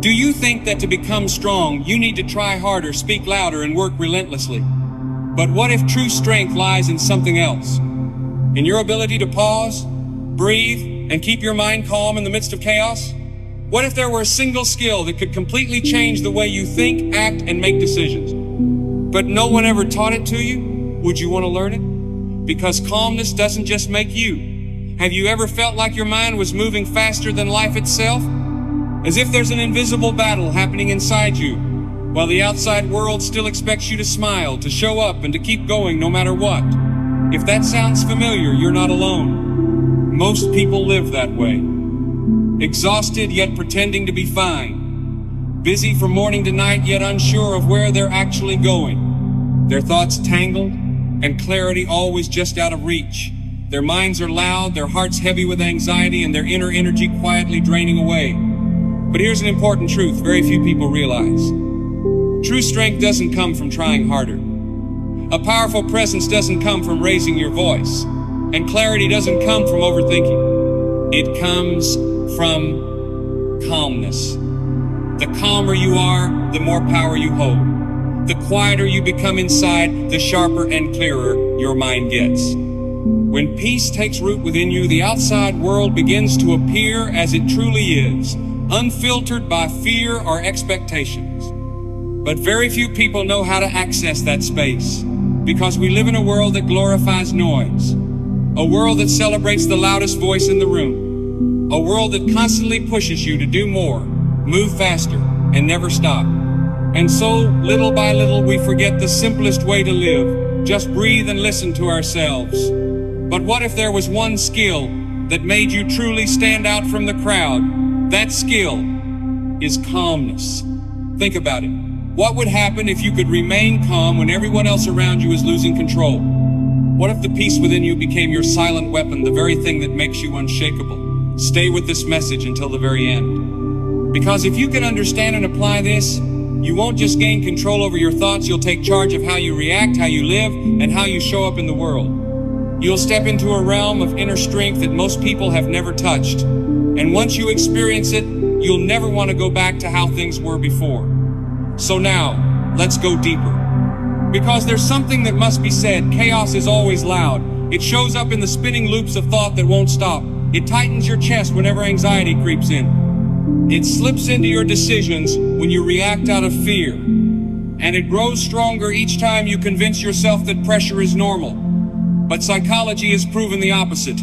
Do you think that to become strong, you need to try harder, speak louder, and work relentlessly? But what if true strength lies in something else? In your ability to pause, breathe, and keep your mind calm in the midst of chaos? What if there were a single skill that could completely change the way you think, act, and make decisions? But no one ever taught it to you? Would you want to learn it? Because calmness doesn't just make you. Have you ever felt like your mind was moving faster than life itself? As if there's an invisible battle happening inside you, while the outside world still expects you to smile, to show up, and to keep going no matter what. If that sounds familiar, you're not alone. Most people live that way. Exhausted yet pretending to be fine. Busy from morning to night yet unsure of where they're actually going. Their thoughts tangled and clarity always just out of reach. Their minds are loud, their hearts heavy with anxiety, and their inner energy quietly draining away. But here's an important truth very few people realize. True strength doesn't come from trying harder. A powerful presence doesn't come from raising your voice. And clarity doesn't come from overthinking. It comes from calmness. The calmer you are, the more power you hold. The quieter you become inside, the sharper and clearer your mind gets. When peace takes root within you, the outside world begins to appear as it truly is, unfiltered by fear or expectations. But very few people know how to access that space, because we live in a world that glorifies noise, a world that celebrates the loudest voice in the room, a world that constantly pushes you to do more, move faster, and never stop. And so, little by little, we forget the simplest way to live, just breathe and listen to ourselves. But what if there was one skill that made you truly stand out from the crowd? That skill is calmness. Think about it. What would happen if you could remain calm when everyone else around you is losing control? What if the peace within you became your silent weapon, the very thing that makes you unshakable? Stay with this message until the very end. Because if you can understand and apply this, you won't just gain control over your thoughts, you'll take charge of how you react, how you live, and how you show up in the world. You'll step into a realm of inner strength that most people have never touched. And once you experience it, you'll never want to go back to how things were before. So now, let's go deeper. Because there's something that must be said. Chaos is always loud. It shows up in the spinning loops of thought that won't stop. It tightens your chest whenever anxiety creeps in. It slips into your decisions when you react out of fear. And it grows stronger each time you convince yourself that pressure is normal. But psychology has proven the opposite.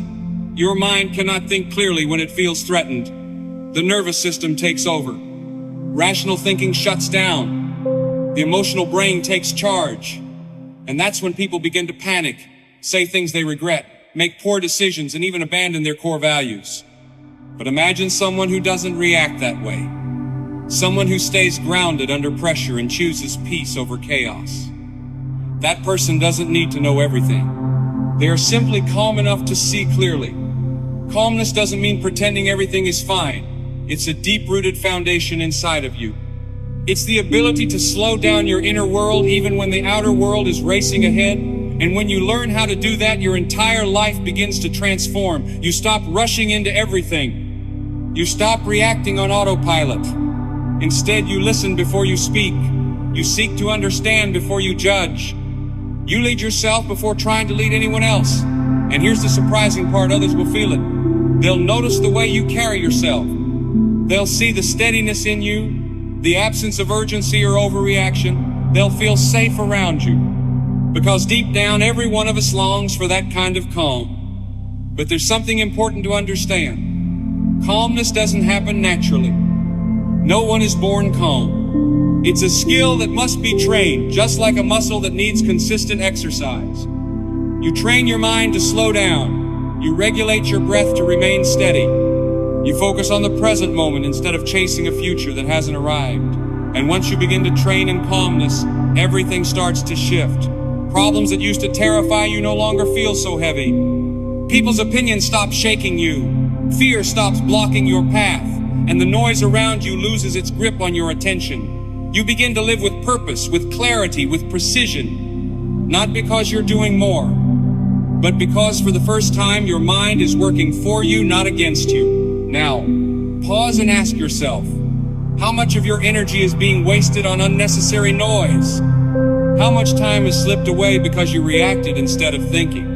Your mind cannot think clearly when it feels threatened. The nervous system takes over. Rational thinking shuts down. The emotional brain takes charge. And that's when people begin to panic, say things they regret, make poor decisions, and even abandon their core values. But imagine someone who doesn't react that way. Someone who stays grounded under pressure and chooses peace over chaos. That person doesn't need to know everything. They are simply calm enough to see clearly. Calmness doesn't mean pretending everything is fine. It's a deep-rooted foundation inside of you. It's the ability to slow down your inner world even when the outer world is racing ahead. And when you learn how to do that, your entire life begins to transform. You stop rushing into everything. You stop reacting on autopilot. Instead, you listen before you speak. You seek to understand before you judge. You lead yourself before trying to lead anyone else. And here's the surprising part, others will feel it. They'll notice the way you carry yourself. They'll see the steadiness in you, the absence of urgency or overreaction. They'll feel safe around you. Because deep down, every one of us longs for that kind of calm. But there's something important to understand. Calmness doesn't happen naturally. No one is born calm. It's a skill that must be trained, just like a muscle that needs consistent exercise. You train your mind to slow down. You regulate your breath to remain steady. You focus on the present moment instead of chasing a future that hasn't arrived. And once you begin to train in calmness, everything starts to shift. Problems that used to terrify you no longer feel so heavy. People's opinions stop shaking you. Fear stops blocking your path. And the noise around you loses its grip on your attention. You begin to live with purpose, with clarity, with precision. Not because you're doing more, but because for the first time your mind is working for you, not against you. Now, pause and ask yourself, How much of your energy is being wasted on unnecessary noise? How much time has slipped away because you reacted instead of thinking?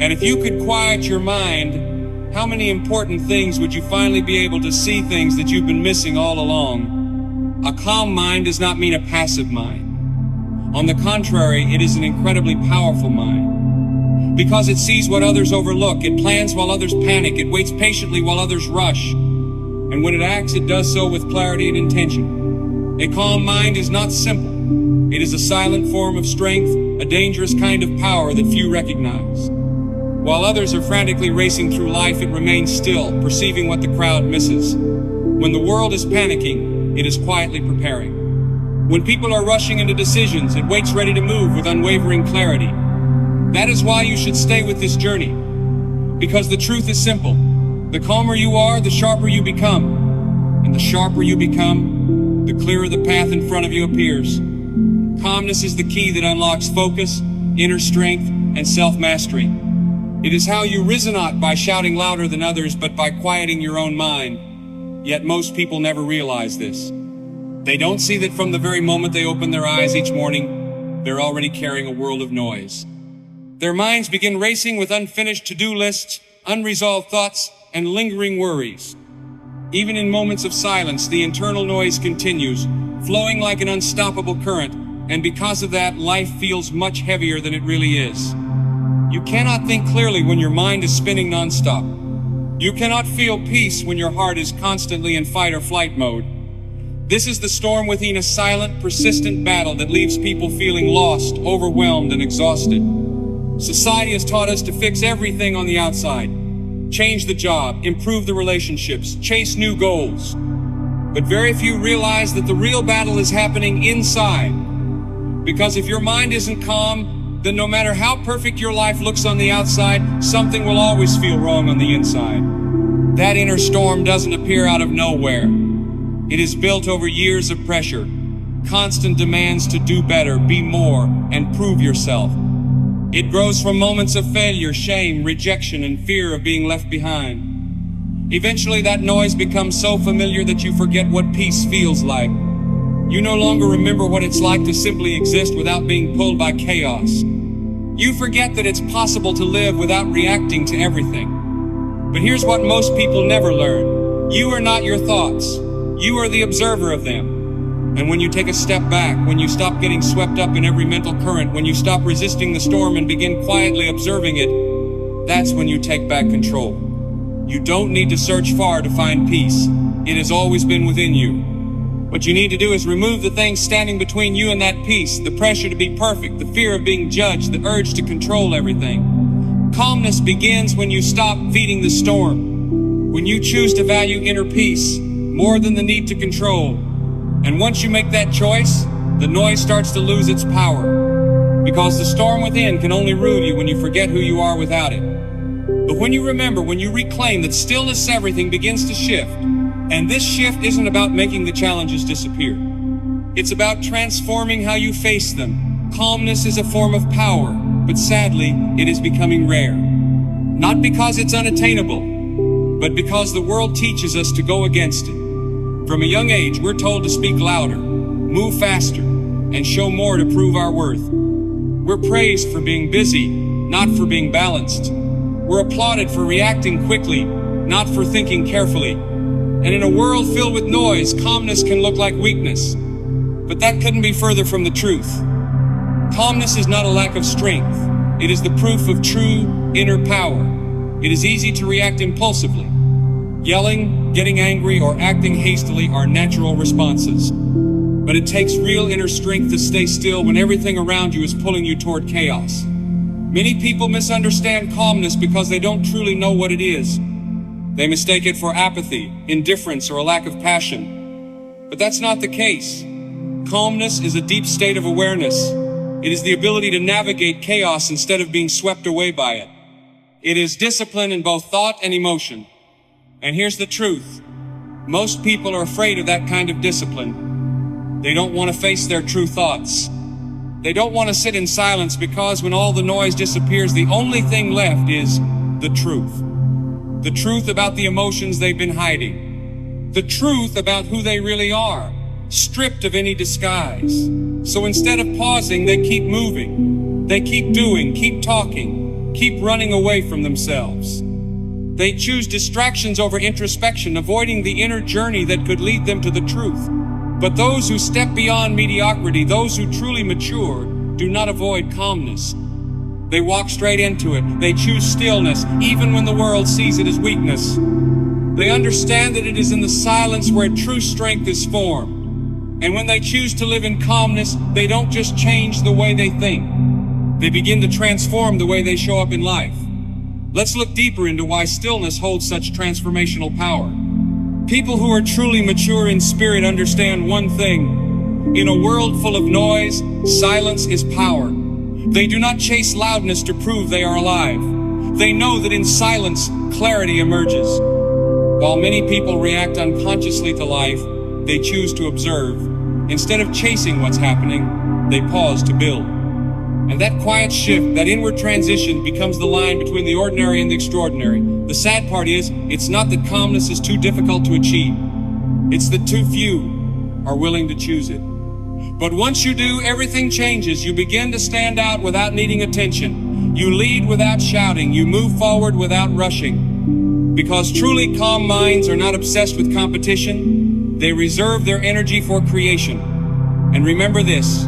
And if you could quiet your mind, how many important things would you finally be able to see, things that you've been missing all along? A calm mind does not mean a passive mind. On the contrary, it is an incredibly powerful mind. Because it sees what others overlook, it plans while others panic, it waits patiently while others rush. And when it acts, it does so with clarity and intention. A calm mind is not simple. It is a silent form of strength, a dangerous kind of power that few recognize. While others are frantically racing through life, it remains still, perceiving what the crowd misses. When the world is panicking, it is quietly preparing. When people are rushing into decisions, it waits ready to move with unwavering clarity. That is why you should stay with this journey. Because the truth is simple. The calmer you are, the sharper you become. And the sharper you become, the clearer the path in front of you appears. Calmness is the key that unlocks focus, inner strength, and self-mastery. It is how you rise not by shouting louder than others, but by quieting your own mind. Yet most people never realize this. They don't see that from the very moment they open their eyes each morning, they're already carrying a world of noise. Their minds begin racing with unfinished to-do lists, unresolved thoughts, and lingering worries. Even in moments of silence, the internal noise continues, flowing like an unstoppable current, and because of that, life feels much heavier than it really is. You cannot think clearly when your mind is spinning nonstop. You cannot feel peace when your heart is constantly in fight or flight mode. This is the storm within, a silent, persistent battle that leaves people feeling lost, overwhelmed, and exhausted. Society has taught us to fix everything on the outside. Change the job, improve the relationships, chase new goals. But very few realize that the real battle is happening inside. Because if your mind isn't calm, then no matter how perfect your life looks on the outside, something will always feel wrong on the inside. That inner storm doesn't appear out of nowhere. It is built over years of pressure, constant demands to do better, be more, and prove yourself. It grows from moments of failure, shame, rejection, and fear of being left behind. Eventually, that noise becomes so familiar that you forget what peace feels like. You no longer remember what it's like to simply exist without being pulled by chaos. You forget that it's possible to live without reacting to everything. But here's what most people never learn. You are not your thoughts. You are the observer of them. And when you take a step back, when you stop getting swept up in every mental current, when you stop resisting the storm and begin quietly observing it, that's when you take back control. You don't need to search far to find peace. It has always been within you. What you need to do is remove the things standing between you and that peace, the pressure to be perfect, the fear of being judged, the urge to control everything. Calmness begins when you stop feeding the storm, when you choose to value inner peace more than the need to control. And once you make that choice, the noise starts to lose its power. Because the storm within can only rule you when you forget who you are without it. But when you remember, when you reclaim that stillness, everything begins to shift. And this shift isn't about making the challenges disappear. It's about transforming how you face them. Calmness is a form of power, but sadly, it is becoming rare. Not because it's unattainable, but because the world teaches us to go against it. From a young age, we're told to speak louder, move faster, and show more to prove our worth. We're praised for being busy, not for being balanced. We're applauded for reacting quickly, not for thinking carefully. And in a world filled with noise, calmness can look like weakness. But that couldn't be further from the truth. Calmness is not a lack of strength. It is the proof of true inner power. It is easy to react impulsively. Yelling, getting angry, or acting hastily are natural responses. But it takes real inner strength to stay still when everything around you is pulling you toward chaos. Many people misunderstand calmness because they don't truly know what it is. They mistake it for apathy, indifference, or a lack of passion. But that's not the case. Calmness is a deep state of awareness. It is the ability to navigate chaos instead of being swept away by it. It is discipline in both thought and emotion. And here's the truth. Most people are afraid of that kind of discipline. They don't want to face their true thoughts. They don't want to sit in silence because when all the noise disappears, the only thing left is the truth. The truth about the emotions they've been hiding. the truth about who they really are, stripped of any disguise. So instead of pausing, they keep moving. They keep doing, keep talking, keep running away from themselves. They choose distractions over introspection, avoiding the inner journey that could lead them to the truth. But those who step beyond mediocrity, those who truly mature, do not avoid calmness. They walk straight into it. They choose stillness, even when the world sees it as weakness. They understand that it is in the silence where true strength is formed. And when they choose to live in calmness, they don't just change the way they think. They begin to transform the way they show up in life. Let's look deeper into why stillness holds such transformational power. People who are truly mature in spirit understand one thing. In a world full of noise, silence is power. They do not chase loudness to prove they are alive. They know that in silence, clarity emerges. While many people react unconsciously to life, they choose to observe. Instead of chasing what's happening, they pause to build. And that quiet shift, that inward transition, becomes the line between the ordinary and the extraordinary. The sad part is, it's not that calmness is too difficult to achieve. It's that too few are willing to choose it. But once you do, everything changes. You begin to stand out without needing attention. You lead without shouting. You move forward without rushing. Because truly calm minds are not obsessed with competition. They reserve their energy for creation. And remember this,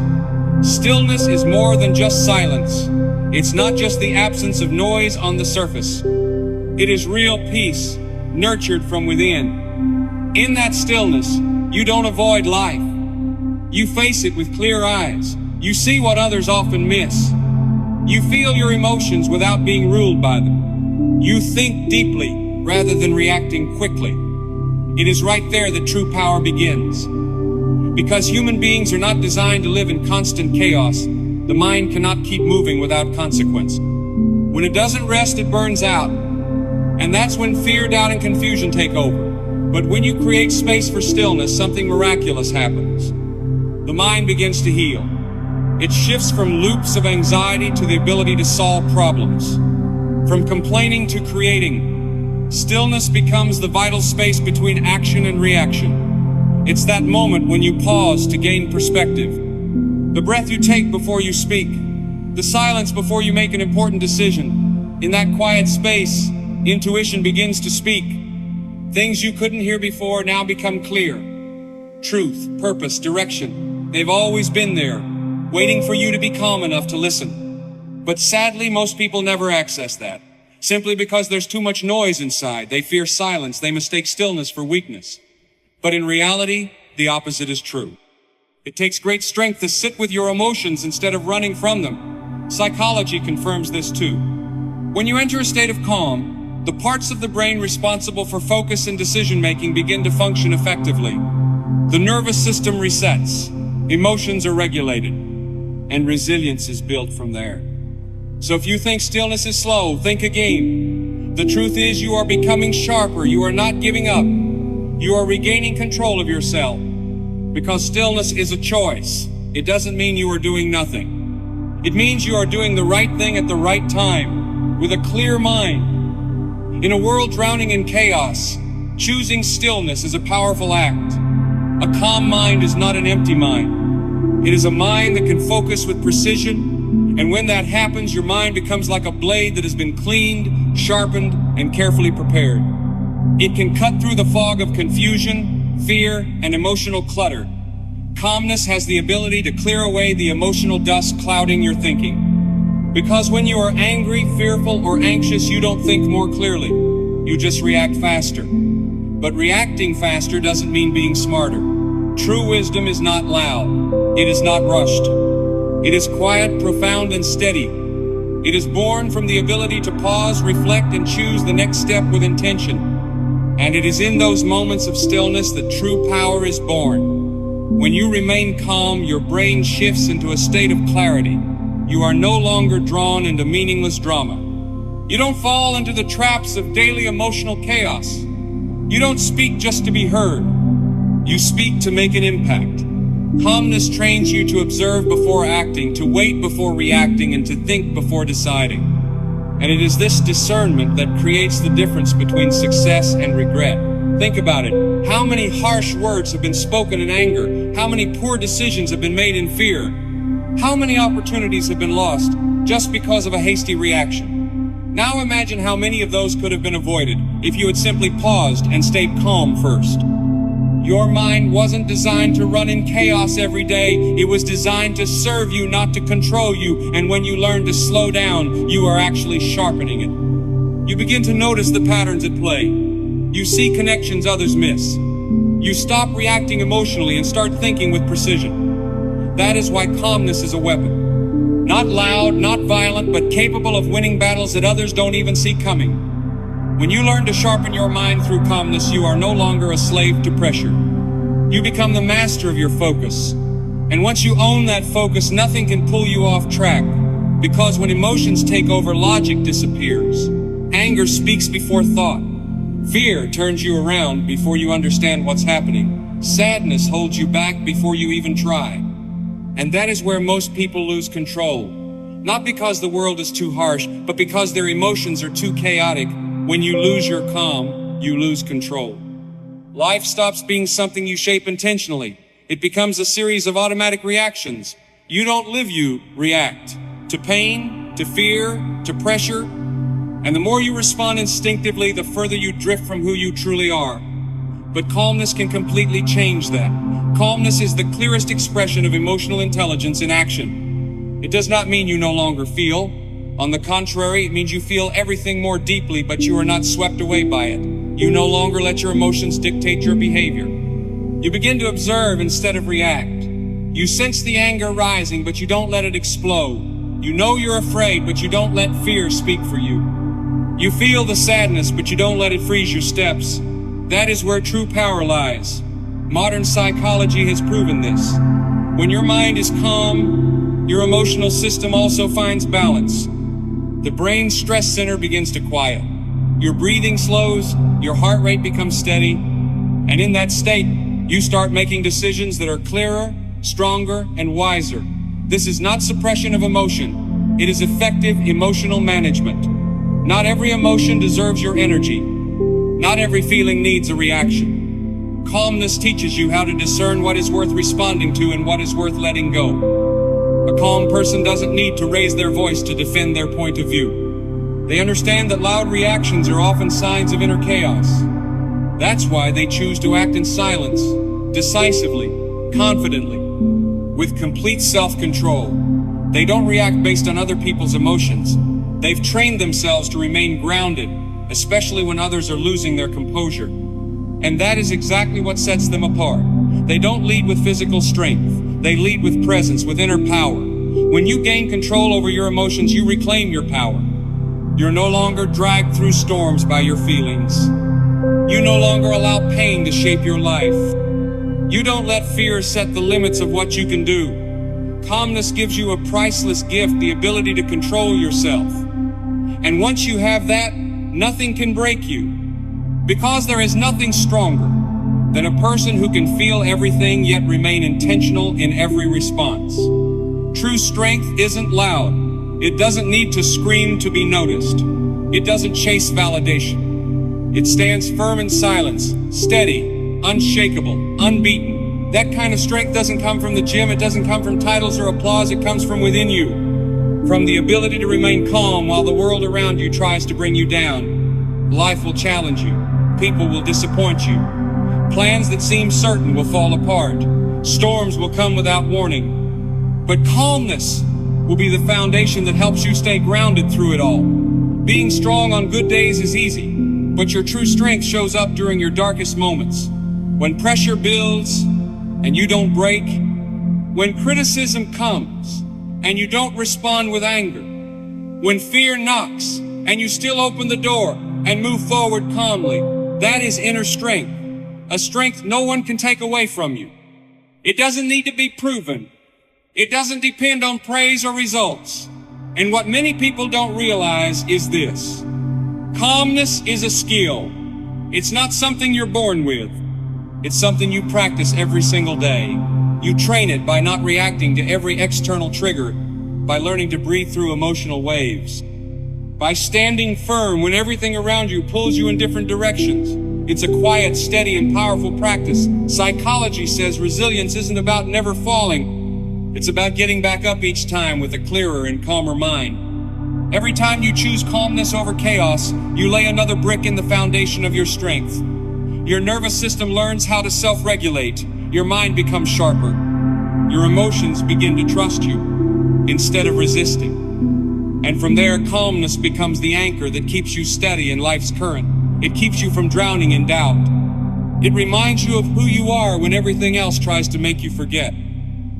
stillness is more than just silence. It's not just the absence of noise on the surface. It is real peace, nurtured from within. In that stillness, you don't avoid life. You face it with clear eyes. You see what others often miss. You feel your emotions without being ruled by them. You think deeply rather than reacting quickly. It is right there that true power begins. Because human beings are not designed to live in constant chaos, the mind cannot keep moving without consequence. When it doesn't rest, it burns out. And that's when fear, doubt, and confusion take over. But when you create space for stillness, something miraculous happens. The mind begins to heal. It shifts from loops of anxiety to the ability to solve problems. From complaining to creating. Stillness becomes the vital space between action and reaction. It's that moment when you pause to gain perspective. The breath you take before you speak. The silence before you make an important decision. In that quiet space, intuition begins to speak. Things you couldn't hear before now become clear. Truth, purpose, direction. They've always been there, waiting for you to be calm enough to listen. But sadly, most people never access that. Simply because there's too much noise inside. They fear silence. They mistake stillness for weakness. But in reality, the opposite is true. It takes great strength to sit with your emotions instead of running from them. Psychology confirms this too. When you enter a state of calm, the parts of the brain responsible for focus and decision-making begin to function effectively. The nervous system resets, emotions are regulated, and resilience is built from there. So if you think stillness is slow, think again. The truth is you are becoming sharper. You are not giving up. You are regaining control of yourself. Because stillness is a choice. It doesn't mean you are doing nothing. It means you are doing the right thing at the right time, with a clear mind. In a world drowning in chaos, choosing stillness is a powerful act. A calm mind is not an empty mind. It is a mind that can focus with precision. And when that happens, your mind becomes like a blade that has been cleaned, sharpened, and carefully prepared. It can cut through the fog of confusion, fear, and emotional clutter. Calmness has the ability to clear away the emotional dust clouding your thinking. Because when you are angry, fearful, or anxious, you don't think more clearly. You just react faster. But reacting faster doesn't mean being smarter. True wisdom is not loud. It is not rushed. It is quiet, profound, and steady. It is born from the ability to pause, reflect, and choose the next step with intention. And it is in those moments of stillness that true power is born. When you remain calm, your brain shifts into a state of clarity. You are no longer drawn into meaningless drama. You don't fall into the traps of daily emotional chaos. You don't speak just to be heard. You speak to make an impact. Calmness trains you to observe before acting, to wait before reacting, and to think before deciding. And it is this discernment that creates the difference between success and regret. Think about it. How many harsh words have been spoken in anger? How many poor decisions have been made in fear? How many opportunities have been lost just because of a hasty reaction? Now imagine how many of those could have been avoided if you had simply paused and stayed calm first. Your mind wasn't designed to run in chaos every day. It was designed to serve you, not to control you. And when you learn to slow down, you are actually sharpening it. You begin to notice the patterns at play. You see connections others miss. You stop reacting emotionally and start thinking with precision. That is why calmness is a weapon. Not loud, not violent, but capable of winning battles that others don't even see coming. When you learn to sharpen your mind through calmness, you are no longer a slave to pressure. You become the master of your focus. And once you own that focus, nothing can pull you off track. Because when emotions take over, logic disappears. Anger speaks before thought. Fear turns you around before you understand what's happening. Sadness holds you back before you even try. And that is where most people lose control. Not because the world is too harsh, but because their emotions are too chaotic. When you lose your calm, you lose control. Life stops being something you shape intentionally. It becomes a series of automatic reactions. You don't live, you react. To pain, to fear, to pressure. And the more you respond instinctively, the further you drift from who you truly are. But calmness can completely change that. Calmness is the clearest expression of emotional intelligence in action. It does not mean you no longer feel. On the contrary, it means you feel everything more deeply, but you are not swept away by it. You no longer let your emotions dictate your behavior. You begin to observe instead of react. You sense the anger rising, but you don't let it explode. You know you're afraid, but you don't let fear speak for you. You feel the sadness, but you don't let it freeze your steps. That is where true power lies. Modern psychology has proven this. When your mind is calm, your emotional system also finds balance. The brain's stress center begins to quiet. Your breathing slows, your heart rate becomes steady, and in that state, you start making decisions that are clearer, stronger, and wiser. This is not suppression of emotion. It is effective emotional management. Not every emotion deserves your energy. Not every feeling needs a reaction. Calmness teaches you how to discern what is worth responding to and what is worth letting go. A calm person doesn't need to raise their voice to defend their point of view. They understand that loud reactions are often signs of inner chaos. That's why they choose to act in silence, decisively, confidently, with complete self-control. They don't react based on other people's emotions. They've trained themselves to remain grounded, especially when others are losing their composure. And that is exactly what sets them apart. They don't lead with physical strength. They lead with presence, with inner power. When you gain control over your emotions, you reclaim your power. You're no longer dragged through storms by your feelings. You no longer allow pain to shape your life. You don't let fear set the limits of what you can do. Calmness gives you a priceless gift, the ability to control yourself. And once you have that, nothing can break you. Because there is nothing stronger than a person who can feel everything yet remain intentional in every response. True strength isn't loud. It doesn't need to scream to be noticed. It doesn't chase validation. It stands firm in silence, steady, unshakable, unbeaten. That kind of strength doesn't come from the gym. It doesn't come from titles or applause. It comes from within you. From the ability to remain calm while the world around you tries to bring you down. Life will challenge you. People will disappoint you. Plans that seem certain will fall apart. Storms will come without warning. But calmness will be the foundation that helps you stay grounded through it all. Being strong on good days is easy, but your true strength shows up during your darkest moments. When pressure builds and you don't break. When criticism comes and you don't respond with anger. When fear knocks and you still open the door and move forward calmly. That is inner strength. A strength no one can take away from you. It doesn't need to be proven. It doesn't depend on praise or results. And what many people don't realize is this. Calmness is a skill. It's not something you're born with. It's something you practice every single day. You train it by not reacting to every external trigger, by learning to breathe through emotional waves, by standing firm when everything around you pulls you in different directions, It's a quiet, steady, and powerful practice. Psychology says resilience isn't about never falling. It's about getting back up each time with a clearer and calmer mind. Every time you choose calmness over chaos, you lay another brick in the foundation of your strength. Your nervous system learns how to self-regulate. Your mind becomes sharper. Your emotions begin to trust you instead of resisting. And from there, calmness becomes the anchor that keeps you steady in life's current. It keeps you from drowning in doubt. It reminds you of who you are when everything else tries to make you forget.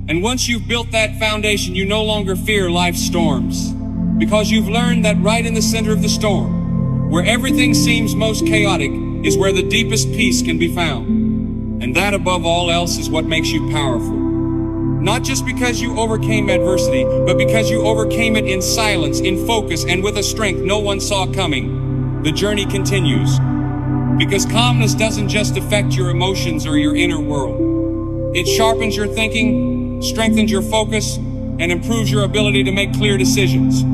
And once you've built that foundation, you no longer fear life's storms, because you've learned that right in the center of the storm, where everything seems most chaotic, is where the deepest peace can be found. And that, above all else, is what makes you powerful. Not just because you overcame adversity, but because you overcame it in silence, in focus, and with a strength no one saw coming. The journey continues. Because calmness doesn't just affect your emotions or your inner world. It sharpens your thinking, strengthens your focus, and improves your ability to make clear decisions.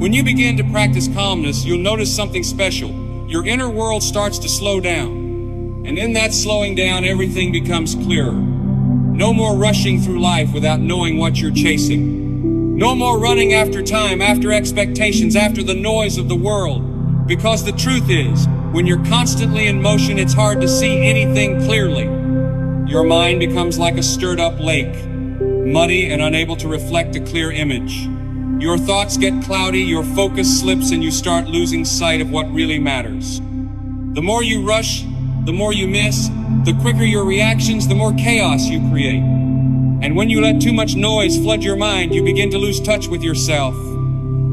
When you begin to practice calmness, you'll notice something special. Your inner world starts to slow down. And in that slowing down, everything becomes clearer. No more rushing through life without knowing what you're chasing. No more running after time, after expectations, after the noise of the world. Because the truth is, when you're constantly in motion, it's hard to see anything clearly. Your mind becomes like a stirred-up lake, muddy and unable to reflect a clear image. Your thoughts get cloudy, your focus slips, and you start losing sight of what really matters. The more you rush, the more you miss, the quicker your reactions, the more chaos you create. And when you let too much noise flood your mind, you begin to lose touch with yourself.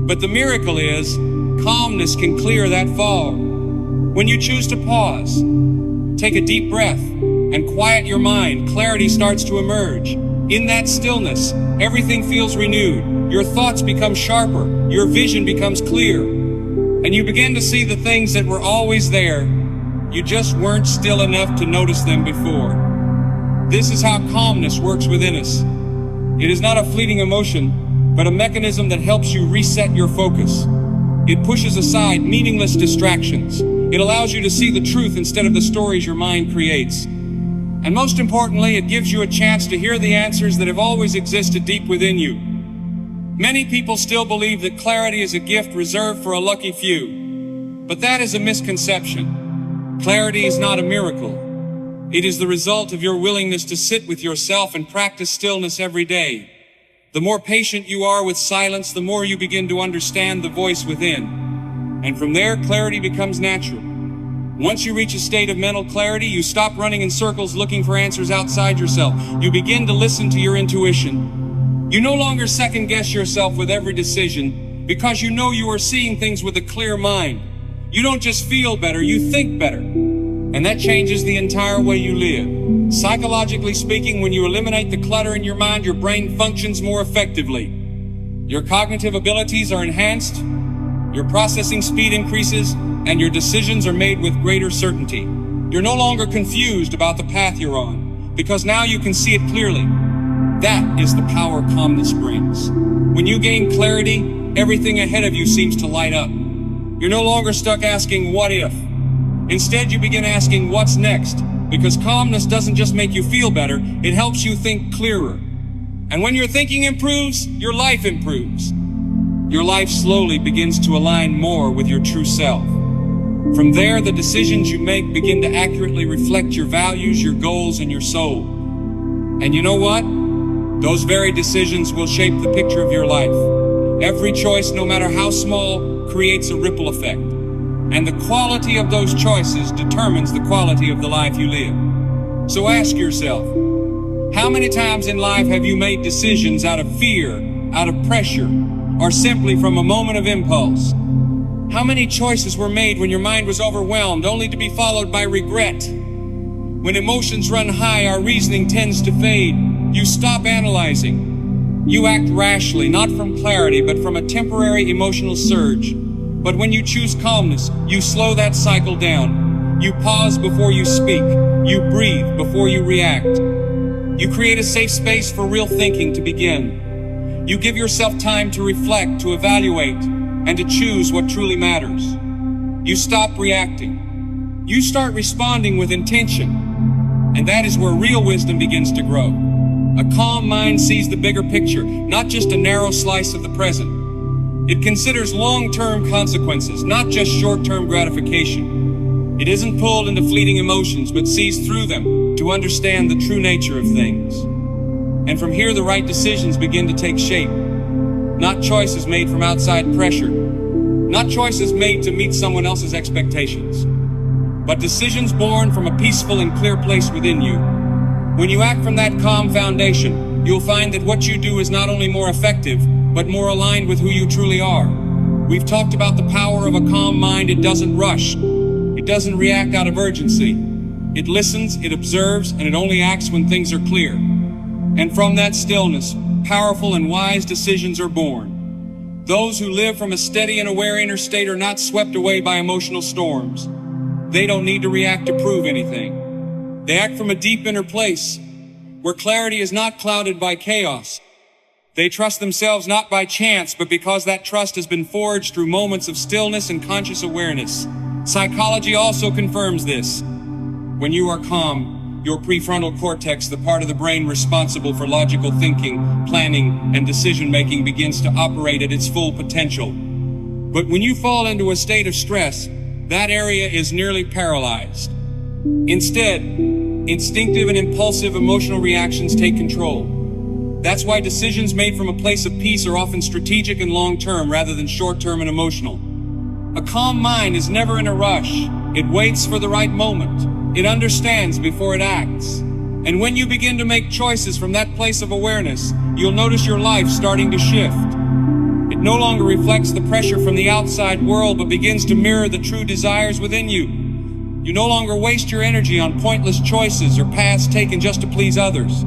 But the miracle is, calmness can clear that fog. When you choose to pause, take a deep breath, and quiet your mind, clarity starts to emerge. In that stillness, everything feels renewed. Your thoughts become sharper, your vision becomes clear, and you begin to see the things that were always there. You just weren't still enough to notice them before. This is how calmness works within us. It is not a fleeting emotion, but a mechanism that helps you reset your focus. It pushes aside meaningless distractions. It allows you to see the truth instead of the stories your mind creates. And most importantly, it gives you a chance to hear the answers that have always existed deep within you. Many people still believe that clarity is a gift reserved for a lucky few. But that is a misconception. Clarity is not a miracle. It is the result of your willingness to sit with yourself and practice stillness every day. The more patient you are with silence, the more you begin to understand the voice within. And from there, clarity becomes natural. Once you reach a state of mental clarity, you stop running in circles looking for answers outside yourself. You begin to listen to your intuition. You no longer second-guess yourself with every decision, because you know you are seeing things with a clear mind. You don't just feel better, you think better. And that changes the entire way you live. Psychologically speaking, when you eliminate the clutter in your mind, your brain functions more effectively. Your cognitive abilities are enhanced, your processing speed increases, and your decisions are made with greater certainty. You're no longer confused about the path you're on, because now you can see it clearly. That is the power calmness brings. When you gain clarity, everything ahead of you seems to light up. You're no longer stuck asking, what if? Instead, you begin asking, what's next? Because calmness doesn't just make you feel better, it helps you think clearer. And when your thinking improves, your life improves. Your life slowly begins to align more with your true self. From there, the decisions you make begin to accurately reflect your values, your goals, and your soul. And you know what? Those very decisions will shape the picture of your life. Every choice, no matter how small, creates a ripple effect. And the quality of those choices determines the quality of the life you live. So ask yourself, how many times in life have you made decisions out of fear, out of pressure, or simply from a moment of impulse? How many choices were made when your mind was overwhelmed, only to be followed by regret? When emotions run high, our reasoning tends to fade. You stop analyzing. You act rashly, not from clarity, but from a temporary emotional surge. But when you choose calmness, you slow that cycle down. You pause before you speak. You breathe before you react. You create a safe space for real thinking to begin. You give yourself time to reflect, to evaluate, and to choose what truly matters. You stop reacting. You start responding with intention, and that is where real wisdom begins to grow. A calm mind sees the bigger picture, not just a narrow slice of the present. It considers long-term consequences, not just short-term gratification. It isn't pulled into fleeting emotions, but sees through them to understand the true nature of things. And from here, the right decisions begin to take shape. Not choices made from outside pressure, not choices made to meet someone else's expectations, but decisions born from a peaceful and clear place within you. When you act from that calm foundation, you'll find that what you do is not only more effective, but more aligned with who you truly are. We've talked about the power of a calm mind. It doesn't rush. It doesn't react out of urgency. It listens, it observes, and it only acts when things are clear. And from that stillness, powerful and wise decisions are born. Those who live from a steady and aware inner state are not swept away by emotional storms. They don't need to react to prove anything. They act from a deep inner place, where clarity is not clouded by chaos. They trust themselves not by chance, but because that trust has been forged through moments of stillness and conscious awareness. Psychology also confirms this. When you are calm, your prefrontal cortex, the part of the brain responsible for logical thinking, planning, and decision-making, begins to operate at its full potential. But when you fall into a state of stress, that area is nearly paralyzed. Instead, instinctive and impulsive emotional reactions take control. That's why decisions made from a place of peace are often strategic and long-term rather than short-term and emotional. A calm mind is never in a rush. It waits for the right moment. It understands before it acts. And when you begin to make choices from that place of awareness, you'll notice your life starting to shift. It no longer reflects the pressure from the outside world, but begins to mirror the true desires within you. You no longer waste your energy on pointless choices or paths taken just to please others.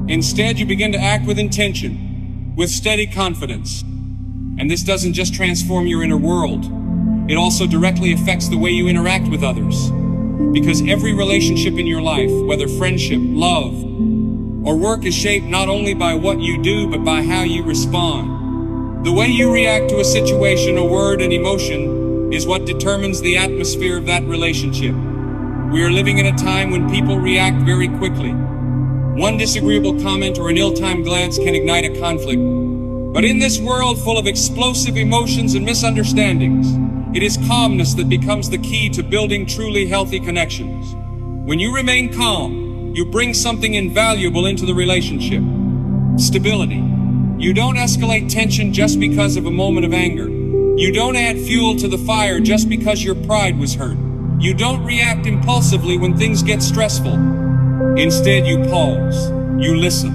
Instead, you begin to act with intention, with steady confidence. And this doesn't just transform your inner world. It also directly affects the way you interact with others. Because every relationship in your life, whether friendship, love, or work, is shaped not only by what you do, but by how you respond. The way you react to a situation, a word, an emotion is what determines the atmosphere of that relationship. We are living in a time when people react very quickly. One disagreeable comment or an ill-timed glance can ignite a conflict. But in this world full of explosive emotions and misunderstandings, it is calmness that becomes the key to building truly healthy connections. When you remain calm, you bring something invaluable into the relationship. Stability. You don't escalate tension just because of a moment of anger. You don't add fuel to the fire just because your pride was hurt. You don't react impulsively when things get stressful. Instead, you pause, you listen,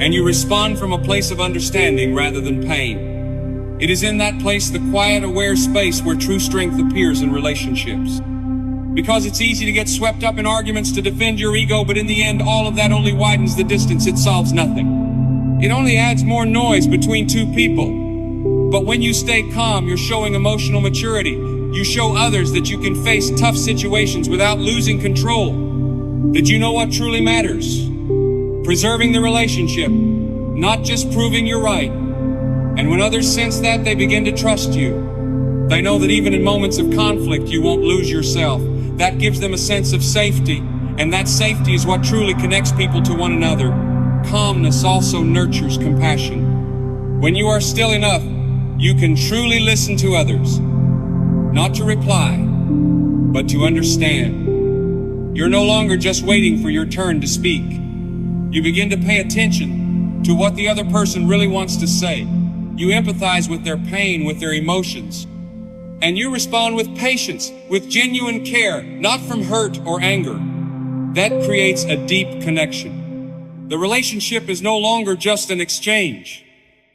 and you respond from a place of understanding rather than pain. It is in that place, the quiet, aware space, where true strength appears in relationships. Because it's easy to get swept up in arguments to defend your ego, but in the end, all of that only widens the distance. It solves nothing. It only adds more noise between two people. But when you stay calm, you're showing emotional maturity. You show others that you can face tough situations without losing control. That you know what truly matters. Preserving the relationship, not just proving you're right. And when others sense that, they begin to trust you. They know that even in moments of conflict, you won't lose yourself. That gives them a sense of safety, and that safety is what truly connects people to one another. Calmness also nurtures compassion. When you are still enough, you can truly listen to others. Not to reply, but to understand. You're no longer just waiting for your turn to speak. You begin to pay attention to what the other person really wants to say. You empathize with their pain, with their emotions. And you respond with patience, with genuine care, not from hurt or anger. That creates a deep connection. The relationship is no longer just an exchange,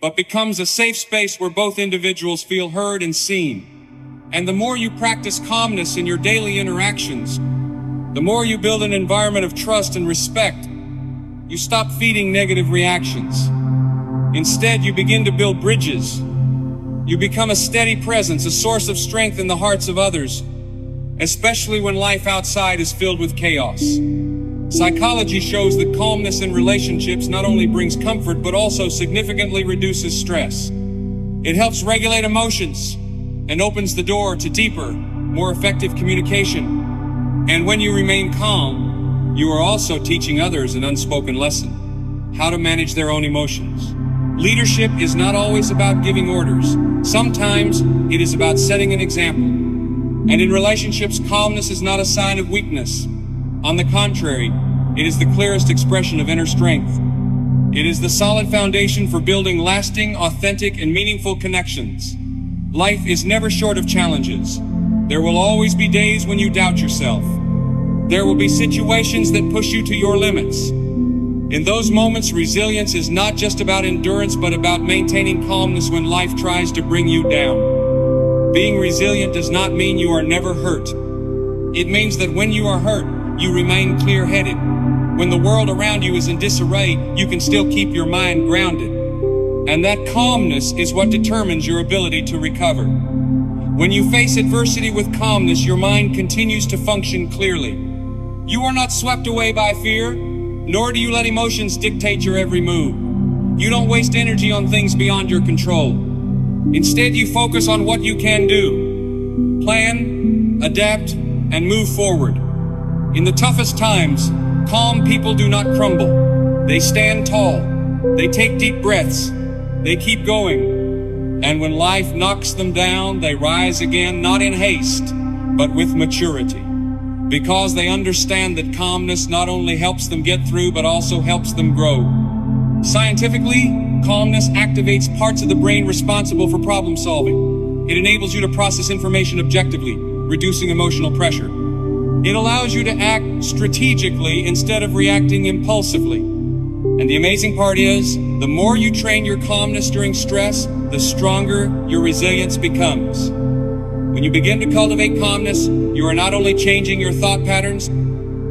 but becomes a safe space where both individuals feel heard and seen. And the more you practice calmness in your daily interactions, the more you build an environment of trust and respect. You stop feeding negative reactions. Instead, you begin to build bridges. You become a steady presence, a source of strength in the hearts of others, especially when life outside is filled with chaos. Psychology shows that calmness in relationships not only brings comfort, but also significantly reduces stress. It helps regulate emotions and opens the door to deeper, more effective communication. And when you remain calm, you are also teaching others an unspoken lesson: how to manage their own emotions. Leadership is not always about giving orders. Sometimes it is about setting an example. And in relationships, calmness is not a sign of weakness. On the contrary, it is the clearest expression of inner strength. It is the solid foundation for building lasting, authentic, and meaningful connections. Life is never short of challenges. There will always be days when you doubt yourself. There will be situations that push you to your limits. In those moments, resilience is not just about endurance, but about maintaining calmness when life tries to bring you down. Being resilient does not mean you are never hurt. It means that when you are hurt, you remain clear-headed. When the world around you is in disarray, you can still keep your mind grounded. And that calmness is what determines your ability to recover. When you face adversity with calmness, your mind continues to function clearly. You are not swept away by fear, nor do you let emotions dictate your every move. You don't waste energy on things beyond your control. Instead, you focus on what you can do. Plan, adapt, and move forward. In the toughest times, calm people do not crumble. They stand tall. They take deep breaths. They keep going. And when life knocks them down, they rise again, not in haste, but with maturity. Because they understand that calmness not only helps them get through, but also helps them grow. Scientifically, calmness activates parts of the brain responsible for problem solving. It enables you to process information objectively, reducing emotional pressure. It allows you to act strategically instead of reacting impulsively. And the amazing part is, the more you train your calmness during stress, the stronger your resilience becomes. When you begin to cultivate calmness, you are not only changing your thought patterns,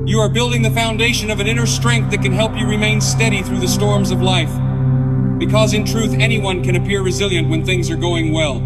you are building the foundation of an inner strength that can help you remain steady through the storms of life. Because in truth, anyone can appear resilient when things are going well.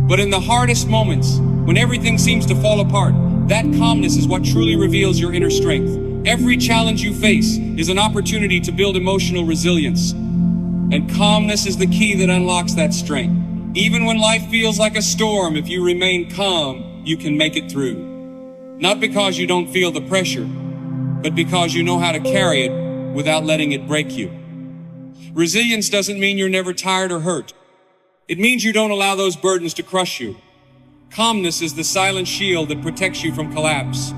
But in the hardest moments, when everything seems to fall apart, that calmness is what truly reveals your inner strength. Every challenge you face is an opportunity to build emotional resilience. And calmness is the key that unlocks that strength. Even when life feels like a storm, if you remain calm, you can make it through. Not because you don't feel the pressure, but because you know how to carry it without letting it break you. Resilience doesn't mean you're never tired or hurt. It means you don't allow those burdens to crush you. Calmness is the silent shield that protects you from collapse.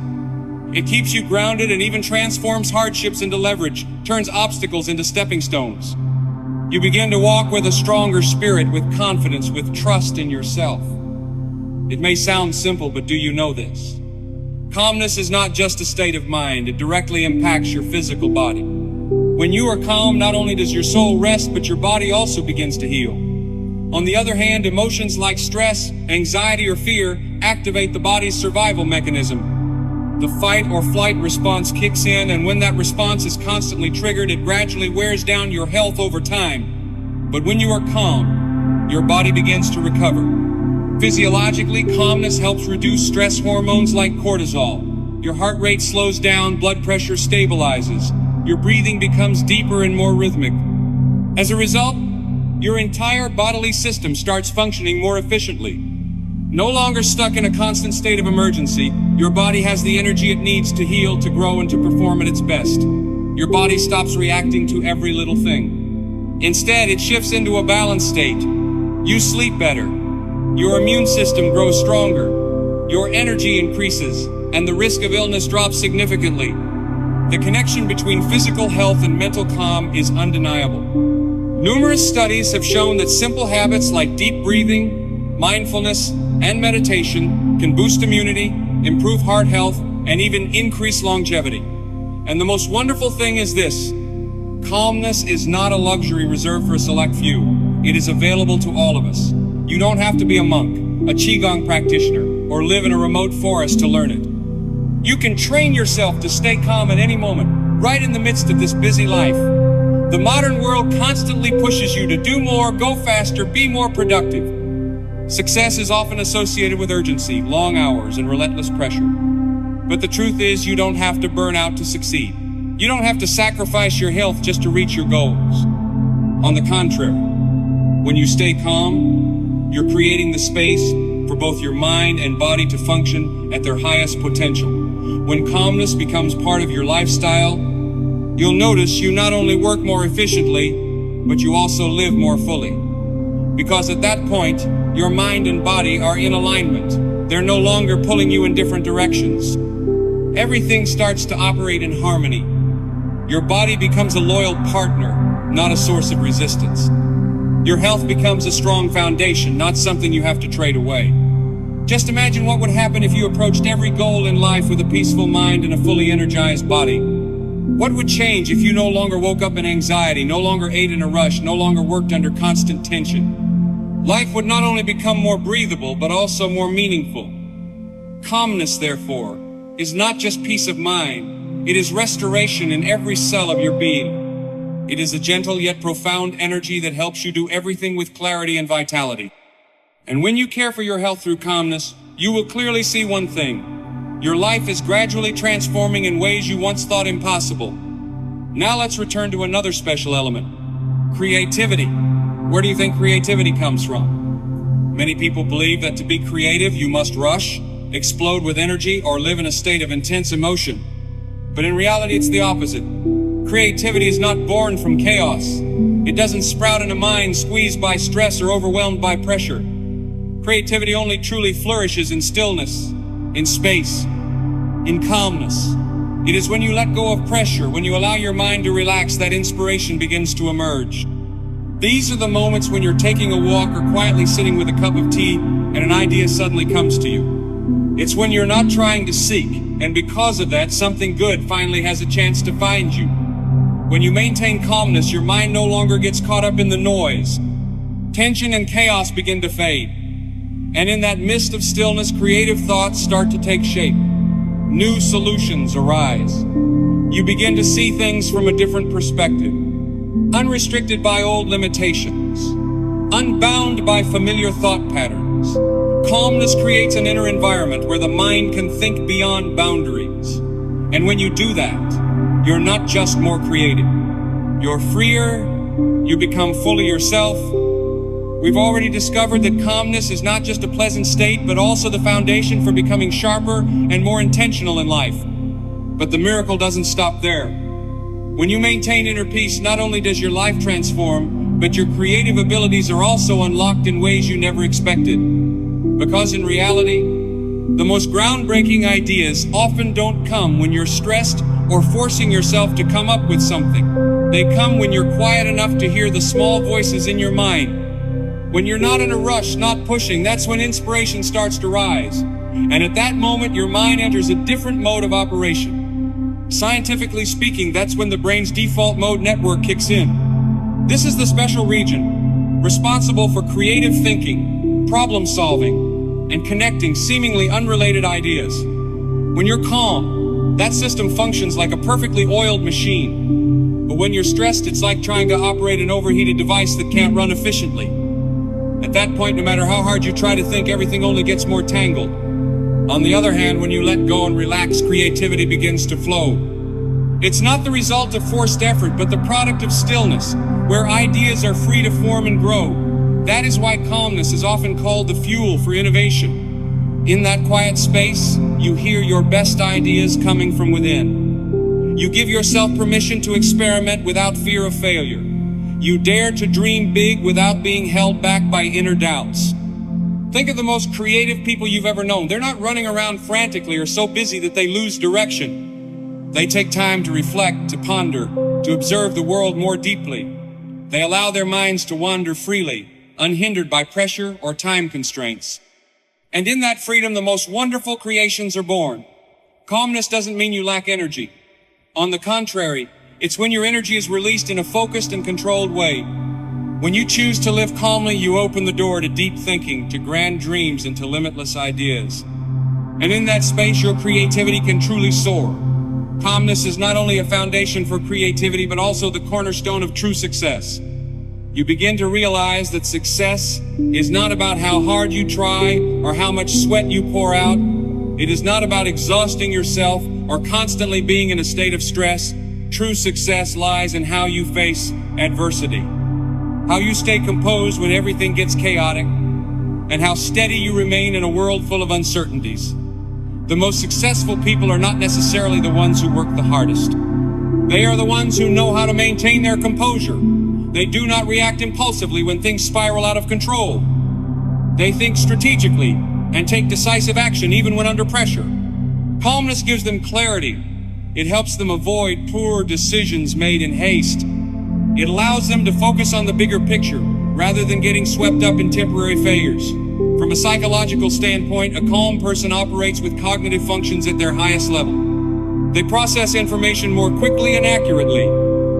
It keeps you grounded and even transforms hardships into leverage, turns obstacles into stepping stones. You begin to walk with a stronger spirit, with confidence, with trust in yourself. It may sound simple, but do you know this? Calmness is not just a state of mind, it directly impacts your physical body. When you are calm, not only does your soul rest, but your body also begins to heal. On the other hand, emotions like stress, anxiety, or fear activate the body's survival mechanism. The fight or flight response kicks in, and when that response is constantly triggered, it gradually wears down your health over time. But when you are calm, your body begins to recover. Physiologically, calmness helps reduce stress hormones like cortisol. Your heart rate slows down, blood pressure stabilizes. Your breathing becomes deeper and more rhythmic. As a result, your entire bodily system starts functioning more efficiently. No longer stuck in a constant state of emergency, your body has the energy it needs to heal, to grow, and to perform at its best. Your body stops reacting to every little thing. Instead, it shifts into a balanced state. You sleep better. Your immune system grows stronger. Your energy increases, and the risk of illness drops significantly. The connection between physical health and mental calm is undeniable. Numerous studies have shown that simple habits like deep breathing, mindfulness, and meditation can boost immunity, improve heart health, and even increase longevity. And the most wonderful thing is this: calmness is not a luxury reserved for a select few. It is available to all of us. You don't have to be a monk, a qigong practitioner, or live in a remote forest to learn it. You can train yourself to stay calm at any moment, right in the midst of this busy life. The modern world constantly pushes you to do more, go faster, be more productive. Success is often associated with urgency, long hours, and relentless pressure. But the truth is, you don't have to burn out to succeed. You don't have to sacrifice your health just to reach your goals. On the contrary, when you stay calm, you're creating the space for both your mind and body to function at their highest potential. When calmness becomes part of your lifestyle, you'll notice you not only work more efficiently, but you also live more fully. Because at that point, your mind and body are in alignment. They're no longer pulling you in different directions. Everything starts to operate in harmony. Your body becomes a loyal partner, not a source of resistance. Your health becomes a strong foundation, not something you have to trade away. Just imagine what would happen if you approached every goal in life with a peaceful mind and a fully energized body. What would change if you no longer woke up in anxiety, no longer ate in a rush, no longer worked under constant tension? Life would not only become more breathable, but also more meaningful. Calmness, therefore, is not just peace of mind. It is restoration in every cell of your being. It is a gentle yet profound energy that helps you do everything with clarity and vitality. And when you care for your health through calmness, you will clearly see one thing. Your life is gradually transforming in ways you once thought impossible. Now let's return to another special element. Creativity. Where do you think creativity comes from? Many people believe that to be creative, you must rush, explode with energy, or live in a state of intense emotion. But in reality, it's the opposite. Creativity is not born from chaos. It doesn't sprout in a mind squeezed by stress or overwhelmed by pressure. Creativity only truly flourishes in stillness, in space, in calmness. It is when you let go of pressure, when you allow your mind to relax, that inspiration begins to emerge. These are the moments when you're taking a walk or quietly sitting with a cup of tea and an idea suddenly comes to you. It's when you're not trying to seek, and because of that, something good finally has a chance to find you. When you maintain calmness, your mind no longer gets caught up in the noise. Tension and chaos begin to fade. And in that mist of stillness, creative thoughts start to take shape. New solutions arise. You begin to see things from a different perspective. Unrestricted by old limitations. Unbound by familiar thought patterns. Calmness creates an inner environment where the mind can think beyond boundaries. And when you do that, you're not just more creative. You're freer. You become fully yourself. We've already discovered that calmness is not just a pleasant state, but also the foundation for becoming sharper and more intentional in life. But the miracle doesn't stop there. When you maintain inner peace, not only does your life transform, but your creative abilities are also unlocked in ways you never expected. Because in reality, the most groundbreaking ideas often don't come when you're stressed or forcing yourself to come up with something. They come when you're quiet enough to hear the small voices in your mind. When you're not in a rush, not pushing, that's when inspiration starts to rise. And at that moment, your mind enters a different mode of operation. Scientifically speaking, that's when the brain's default mode network kicks in. This is the special region, responsible for creative thinking, problem solving, and connecting seemingly unrelated ideas. When you're calm, that system functions like a perfectly oiled machine. But when you're stressed, it's like trying to operate an overheated device that can't run efficiently. At that point, no matter how hard you try to think, everything only gets more tangled. On the other hand, when you let go and relax, creativity begins to flow. It's not the result of forced effort, but the product of stillness, where ideas are free to form and grow. That is why calmness is often called the fuel for innovation. In that quiet space, you hear your best ideas coming from within. You give yourself permission to experiment without fear of failure. You dare to dream big without being held back by inner doubts. Think of the most creative people you've ever known. They're not running around frantically or so busy that they lose direction. They take time to reflect, to ponder, to observe the world more deeply. They allow their minds to wander freely, unhindered by pressure or time constraints. And in that freedom, the most wonderful creations are born. Calmness doesn't mean you lack energy. On the contrary, it's when your energy is released in a focused and controlled way. When you choose to live calmly, you open the door to deep thinking, to grand dreams, and to limitless ideas. And in that space, your creativity can truly soar. Calmness is not only a foundation for creativity, but also the cornerstone of true success. You begin to realize that success is not about how hard you try or how much sweat you pour out. It is not about exhausting yourself or constantly being in a state of stress. True success lies in how you face adversity, how you stay composed when everything gets chaotic, and how steady you remain in a world full of uncertainties. The most successful people are not necessarily the ones who work the hardest. They are the ones who know how to maintain their composure. They do not react impulsively when things spiral out of control. They think strategically and take decisive action even when under pressure. Calmness gives them clarity. It helps them avoid poor decisions made in haste. It allows them to focus on the bigger picture rather than getting swept up in temporary failures. From a psychological standpoint, a calm person operates with cognitive functions at their highest level. They process information more quickly and accurately.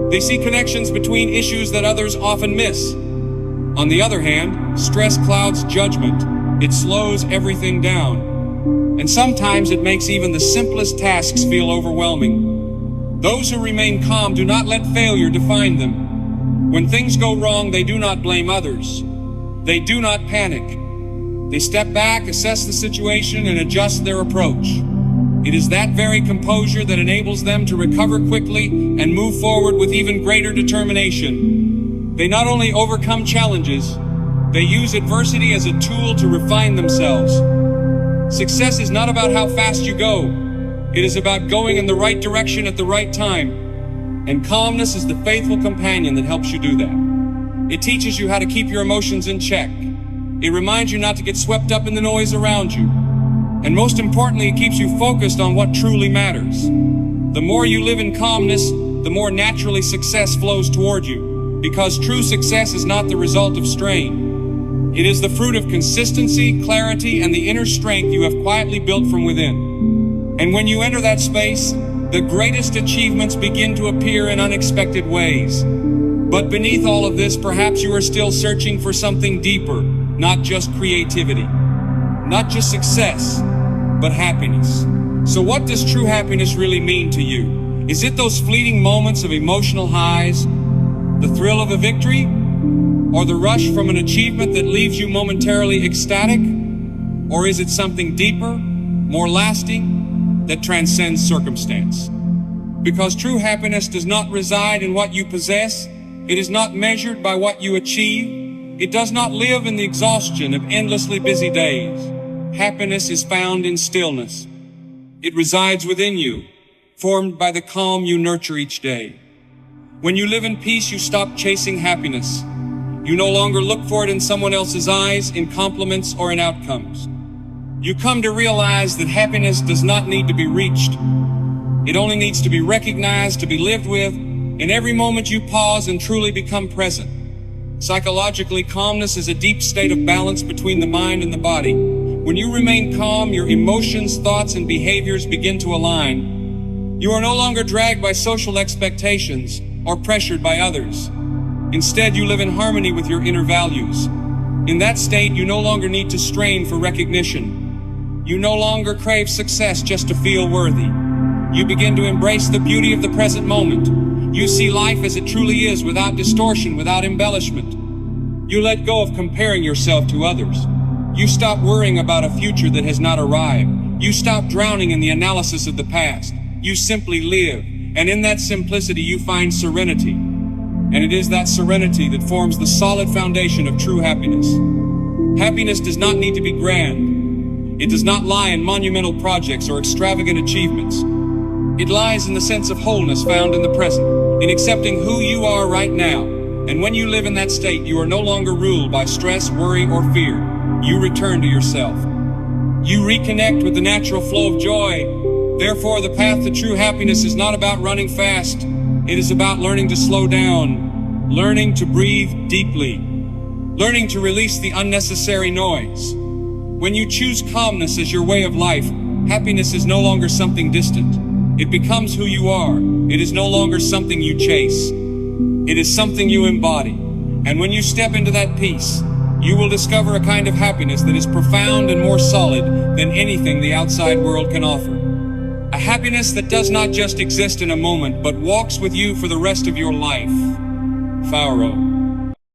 They see connections between issues that others often miss. On the other hand, stress clouds judgment. It slows everything down. And sometimes it makes even the simplest tasks feel overwhelming. Those who remain calm do not let failure define them. When things go wrong, they do not blame others. They do not panic. They step back, assess the situation, and adjust their approach. It is that very composure that enables them to recover quickly and move forward with even greater determination. They not only overcome challenges, they use adversity as a tool to refine themselves. Success is not about how fast you go. It is about going in the right direction at the right time. And calmness is the faithful companion that helps you do that. It teaches you how to keep your emotions in check. It reminds you not to get swept up in the noise around you. And most importantly, it keeps you focused on what truly matters. The more you live in calmness, the more naturally success flows toward you. Because true success is not the result of strain. It is the fruit of consistency, clarity, and the inner strength you have quietly built from within. And when you enter that space, the greatest achievements begin to appear in unexpected ways. But beneath all of this, perhaps you are still searching for something deeper, not just creativity, not just success, but happiness. So what does true happiness really mean to you? Is it those fleeting moments of emotional highs, the thrill of a victory, or the rush from an achievement that leaves you momentarily ecstatic? Or is it something deeper, more lasting, that transcends circumstance? Because true happiness does not reside in what you possess. It is not measured by what you achieve. It does not live in the exhaustion of endlessly busy days. Happiness is found in stillness. It resides within you, formed by the calm you nurture each day. When you live in peace, you stop chasing happiness. You no longer look for it in someone else's eyes, in compliments, or in outcomes. You come to realize that happiness does not need to be reached. It only needs to be recognized, to be lived with, in every moment you pause and truly become present. Psychologically, calmness is a deep state of balance between the mind and the body. When you remain calm, your emotions, thoughts, and behaviors begin to align. You are no longer dragged by social expectations or pressured by others. Instead, you live in harmony with your inner values. In that state, you no longer need to strain for recognition. You no longer crave success just to feel worthy. You begin to embrace the beauty of the present moment. You see life as it truly is, without distortion, without embellishment. You let go of comparing yourself to others. You stop worrying about a future that has not arrived. You stop drowning in the analysis of the past. You simply live, and in that simplicity you find serenity. And it is that serenity that forms the solid foundation of true happiness. Happiness does not need to be grand. It does not lie in monumental projects or extravagant achievements. It lies in the sense of wholeness found in the present, in accepting who you are right now. And when you live in that state, you are no longer ruled by stress, worry, or fear. You return to yourself. You reconnect with the natural flow of joy. Therefore, the path to true happiness is not about running fast. It is about learning to slow down, learning to breathe deeply, learning to release the unnecessary noise. When you choose calmness as your way of life, happiness is no longer something distant. It becomes who you are. It is no longer something you chase. It is something you embody. And when you step into that peace, you will discover a kind of happiness that is profound and more solid than anything the outside world can offer. A happiness that does not just exist in a moment, but walks with you for the rest of your life. Pharaoh.